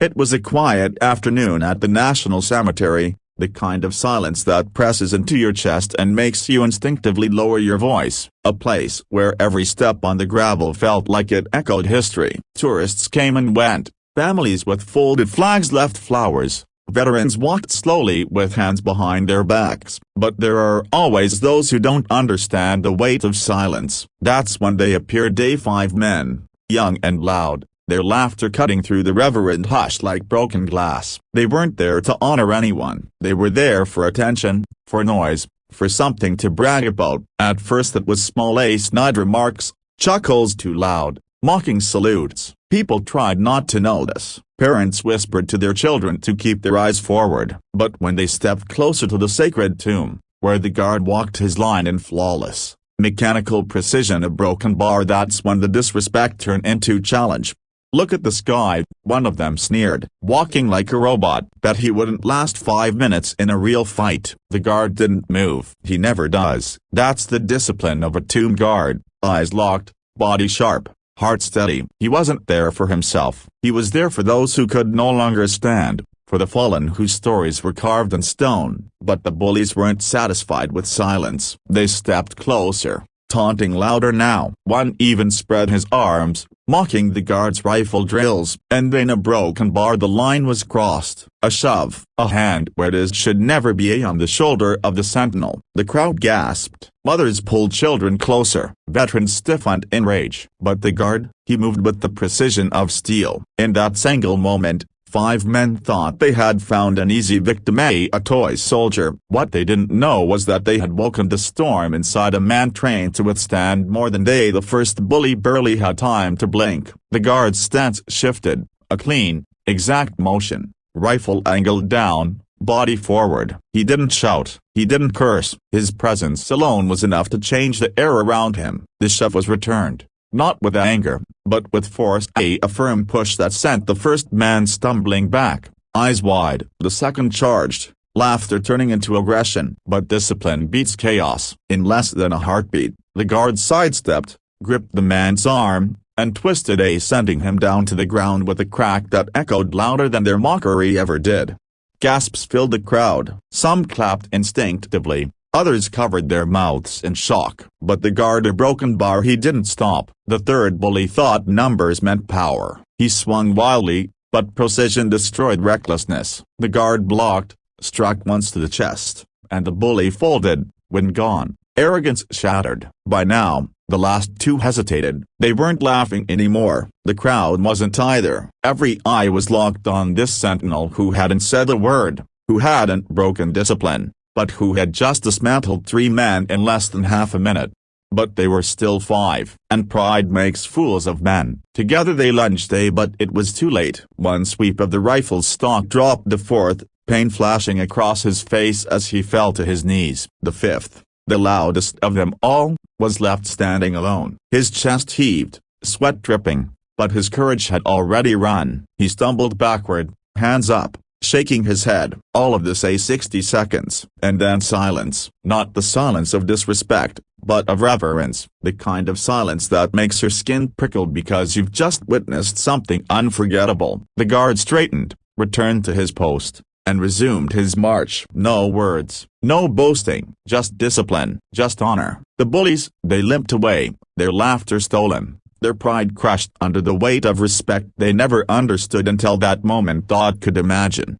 It was a quiet afternoon at the National Cemetery, the kind of silence that presses into your chest and makes you instinctively lower your voice, a place where every step on the gravel felt like it echoed history. Tourists came and went, families with folded flags left flowers, veterans walked slowly with hands behind their backs. But there are always those who don't understand the weight of silence. That's when they appeared. 5 men, young and loud, their laughter cutting through the reverent hush like broken glass. They weren't there to honor anyone. They were there for attention, for noise, for something to brag about. At first it was small snide remarks, chuckles too loud, mocking salutes. People tried not to notice. Parents whispered to their children to keep their eyes forward. But when they stepped closer to the sacred tomb, where the guard walked his line in flawless, mechanical precision, a broken bar, that's when the disrespect turned into challenge. "Look at this guy," one of them sneered, "walking like a robot. Bet he wouldn't last 5 minutes in a real fight." The guard didn't move. He never does. That's the discipline of a tomb guard, eyes locked, body sharp, heart steady. He wasn't there for himself. He was there for those who could no longer stand, for the fallen whose stories were carved in stone. But the bullies weren't satisfied with silence. They stepped closer, taunting louder now. One even spread his arms, mocking the guard's rifle drills. And in a broken bar the line was crossed. A shove, a hand where it should never be, on the shoulder of the sentinel. The crowd gasped. Mothers pulled children closer. Veterans stiffened in rage. But the guard, he moved with the precision of steel. In that single moment, 5 men thought they had found an easy victim, a toy soldier. What they didn't know was that they had woken the storm inside a man trained to withstand more than they. The first bully barely had time to blink. The guard's stance shifted, a clean, exact motion, rifle angled down, body forward. He didn't shout, he didn't curse. His presence alone was enough to change the air around him. The shove was returned. Not with anger, but with force, a firm push that sent the first man stumbling back, eyes wide. The second charged, laughter turning into aggression. But discipline beats chaos. In less than a heartbeat, the guard sidestepped, gripped the man's arm, and twisted, sending him down to the ground with a crack that echoed louder than their mockery ever did. Gasps filled the crowd. Some clapped instinctively. Others covered their mouths in shock. But the guard, a broken bar, he didn't stop. The third bully thought numbers meant power. He swung wildly, but precision destroyed recklessness. The guard blocked, struck once to the chest, and the bully folded, when gone. Arrogance shattered. By now, the last 2 hesitated. They weren't laughing anymore. The crowd wasn't either. Every eye was locked on this sentinel who hadn't said a word, who hadn't broken discipline, but who had just dismantled 3 men in less than half a minute. But they were still 5, and pride makes fools of men. Together they lunged, but it was too late. One sweep of the rifle's stock dropped the 4th, pain flashing across his face as he fell to his knees. The 5th, the loudest of them all, was left standing alone. His chest heaved, sweat dripping, but his courage had already run. He stumbled backward, hands up, shaking his head. All of this 60 seconds, and then silence. Not the silence of disrespect, but of reverence. The kind of silence that makes your skin prickle because you've just witnessed something unforgettable. The guard straightened, returned to his post, and resumed his march. No words, no boasting, just discipline, just honor. The bullies, they limped away, their laughter stolen, their pride crushed under the weight of respect they never understood until that moment. God could imagine.